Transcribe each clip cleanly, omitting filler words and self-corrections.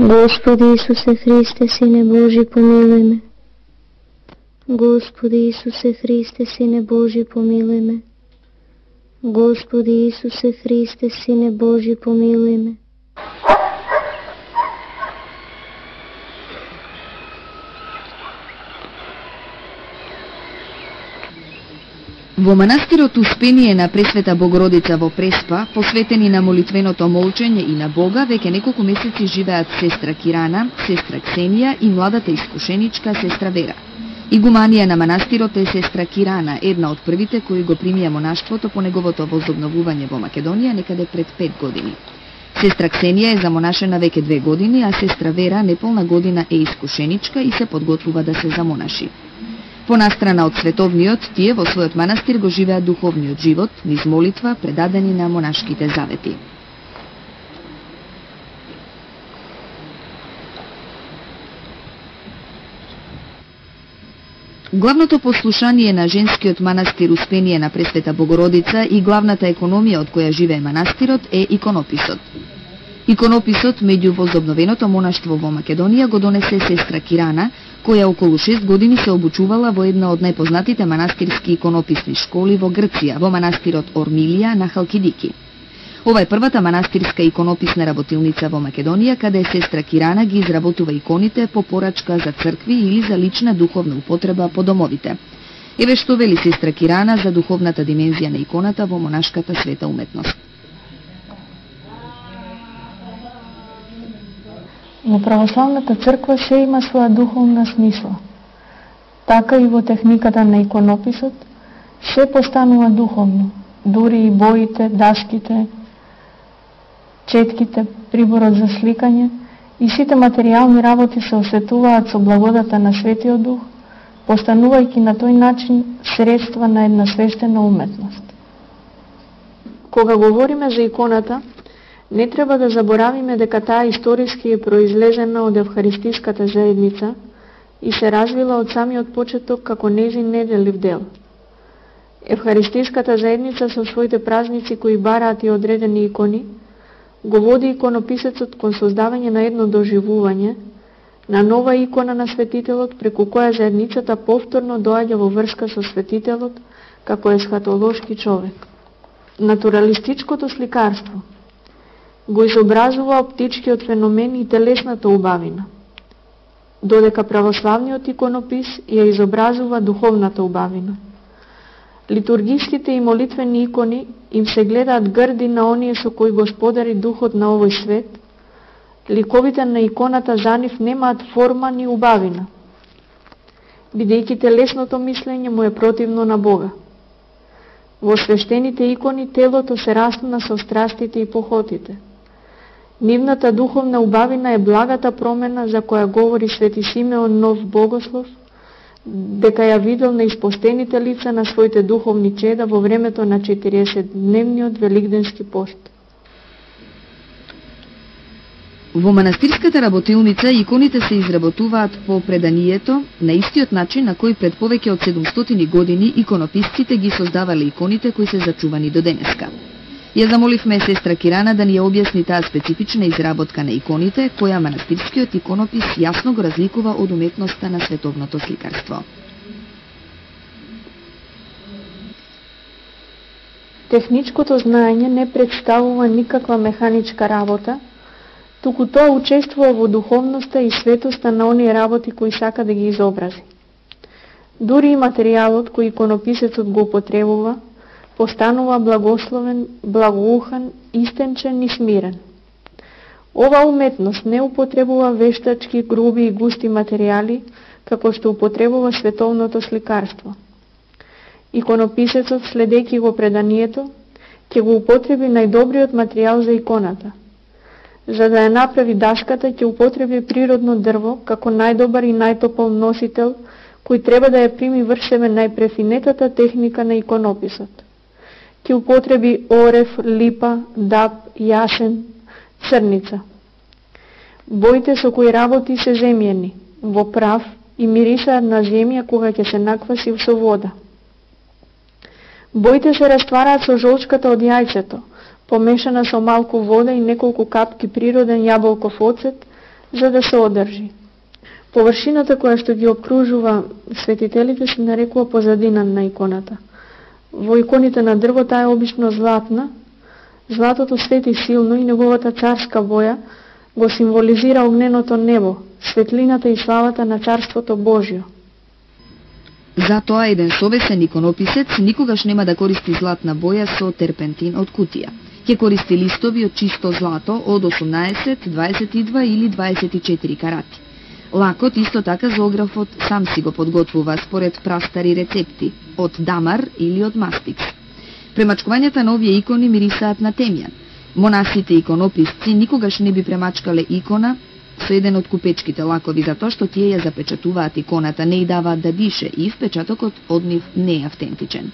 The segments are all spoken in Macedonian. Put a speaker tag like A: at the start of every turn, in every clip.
A: Господи Исусе Христе, Сине Божи, помилуй ме. Господи Исусе Христе, Сине Божи, помилуй ме. Господи Исусе Христе, Сине Божи, помилуй ме.
B: Во манастирот Успение на Пресвета Богородица во Преспа, посветени на молитвеното молчење и на Бога, веќе неколку месеци живеат сестра Кирана, сестра Ксенија и младата искушеничка сестра Вера. Игуманија на манастирот е сестра Кирана, една од првите кои го примија монаштвото по неговото возобновување во Македонија некаде пред 5 години. Сестра Ксенија е замонашена веќе 2 години, а сестра Вера неполна година е искушеничка и се подготвува да се замонаши. Понастрана од световниот, тие во својот манастир го живеат духовниот живот, низ молитва, предадени на монашките завети. Главното послушание на женскиот манастир Успение на Пресвета Богородица и главната економија од која живее манастирот е иконописот. Иконописот меѓу возобновеното монаштво во Македонија го донесе сестра Кирана, која околу 6 години се обучувала во една од најпознатите манастирски иконописни школи во Грција, во манастирот Ормилија на Халкидики. Ова е првата манастирска иконописна работилница во Македонија, каде сестра Кирана ги изработува иконите по порачка за цркви или за лична духовна употреба по домовите. Еве што вели сестра Кирана за духовната димензија на иконата во монашката света уметност.
C: Во православната црква се има своја духовна смисла. Така и во техниката на иконописот се постанува духовно. Дури и боите, даските, четките, приборот за сликање и сите материјални работи се осветуваат со благодата на Светиот Дух, постанувајќи на тој начин средства на една свештена уметност. Кога говориме за иконата, не треба да заборавиме дека таа историски е произлезена од евхаристиската заедница и се развила од самиот почеток како нејзин неделив дел. Евхаристиската заедница со своите празници кои бараат и одредени икони, го води иконописецот кон создавање на едно доживување, на нова икона на светителот, преку која заедницата повторно доаѓа во врска со светителот како есхатолошки човек. Натуралистичкото сликарство го изобразува оптичкиот феномен и телесната убавина, додека православниот иконопис ја изобразува духовната убавина. Литургиските и молитвени икони им се гледаат грди на оние со кои господари духот на овој свет, ликовите на иконата за нив немаат форма ни убавина, бидејќи телесното мислење му е противно на Бога. Во свештените икони телото се распна со страстите и похотите. Нивната духовна убавина е благата промена за која говори Свети Симеон Нов Богослов, дека ја видел на испостените лица на своите духовни чеда во времето на 40-дневниот великденски пост.
B: Во манастирската работилница иконите се изработуваат по преданието на истиот начин на кој пред повеќе од 700 години иконописците ги создавале иконите кои се зачувани до денеска. Ја замоливме сестра Кирана да ни ја објасни таа специфична изработка на иконите, која манастирскиот иконопис јасно го разликува од уметноста на световното сликарство.
C: Техничкото знаење не представува никаква механичка работа, туку тоа учествува во духовноста и светоста на оние работи кои сака да ги изобрази. Дури и материјалот кој иконописецот го употребува, постанува благословен, благоухан, истенчен и смирен. Ова уметност не употребува вештачки, груби и густи материјали, како што употребува световното сликарство. Иконописецот, следејќи го преданието, ќе го употреби најдобриот материјал за иконата. За да ја направи даската, ќе употреби природно дрво како најдобар и најтопол носител, кој треба да ја прими врз себе најпрефинетата техника на иконописот. Ќе употреби орев, липа, даб, јасен, црница. Боите со кои работи се земјени, во прав и мирисаат на земја кога ќе се накваси со вода. Боите се раствараат со жолчката од јајцето, помешана со малку вода и неколку капки природен јаболков оцет, за да се одржи. Површината која што ги обкружува светителите се нарекува позадина на иконата. Во иконите на дрво таа е обично златна. Златото свети силно и неговата царска боја го символизира огненото небо, светлината и славата на Царството Божјо.
B: Затоа еден совесен иконописец никогаш нема да користи златна боја со терпентин од кутија. Ќе користи листови од чисто злато од 18, 22 или 24 карати. Лакот исто така зоографот сам си го подготвува според прастари рецепти, од дамар или од мастикс. Премачкувањата на овие икони мирисаат на темјан. Монасите иконописци никогаш не би премачкале икона со еден од купечките лакови, затоа што тие ја запечатуваат иконата, не и даваат да дише и впечатокот од нив не е автентичен.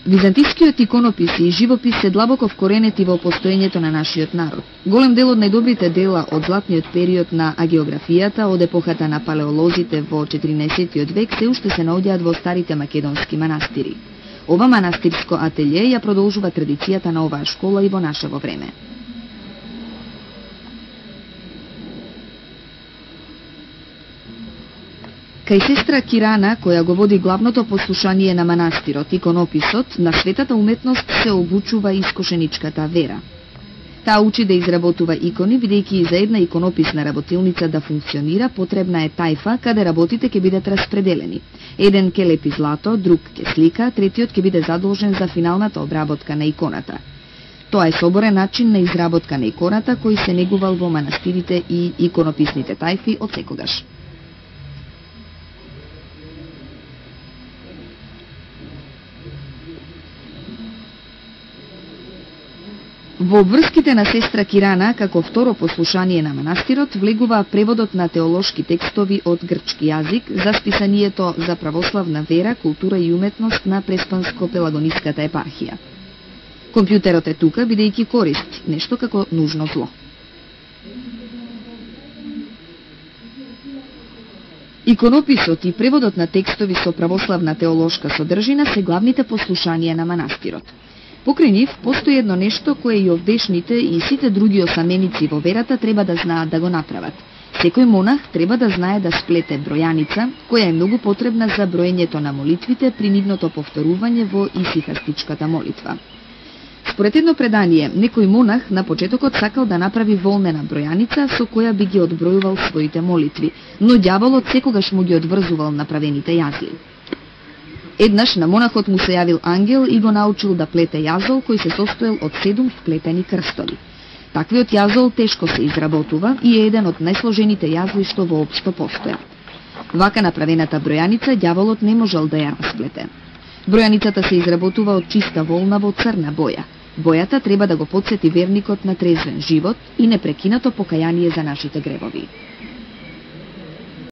B: Византискиот иконопис и живопис се длабоко вкоренети во постоењето на нашиот народ. Голем дел од најдобрите дела од златниот период на агеографијата од епохата на палеолозите во 14 век се уште се наоѓаат во старите македонски манастири. Ова манастирско ателје ја продолжува традицијата на оваа школа и во нашево време. Кај сестра Кирана, која го води главното послушание на манастирот, иконописот, на светата уметност се обучува искушеничката вера. Таа учи да изработува икони, бидејќи и за една иконописна работилница да функционира, потребна е тајфа каде работите ќе бидат распределени. Еден ќе лепи злато, друг ќе слика, третиот ќе биде задолжен за финалната обработка на иконата. Тоа е соборен начин на изработка на иконата кој се негувал во манастирите и иконописните тајфи од секогаш. Во обврските на сестра Кирана, како второ послушание на манастирот, влегува преводот на теолошки текстови од грчки јазик за списанието за православна вера, култура и уметност на Преспанско-Пелагониската епархија. Компјутерот е тука, бидејќи користи нешто како нужно зло. Иконописот и преводот на текстови со православна теолошка содржина се главните послушанија на манастирот. Покрај нив постои едно нешто кое и овдешните и сите други осаменици во верата треба да знаат да го направат. Секој монах треба да знае да сплете бројаница, која е многу потребна за броењето на молитвите при нивното повторување во исихастичката молитва. Според едно предание, некој монах на почетокот сакал да направи волнена бројаница со која би ги одбројувал своите молитви, но ѓаволот секогаш му ги одврзувал направените јазли. Еднаш на монахот му се јавил ангел и го научил да плете јазол кој се состоел од 7 вплетени крстови. Таквиот јазол тешко се изработува и е еден од најсложените јазли што воопшто постојат. Вака направената бројаница ѓаволот не можел да ја расплете. Бројаницата се изработува од чиста волна во црна боја. Бојата треба да го потсети верникот на трезвен живот и непрекинато покаяние за нашите гревови.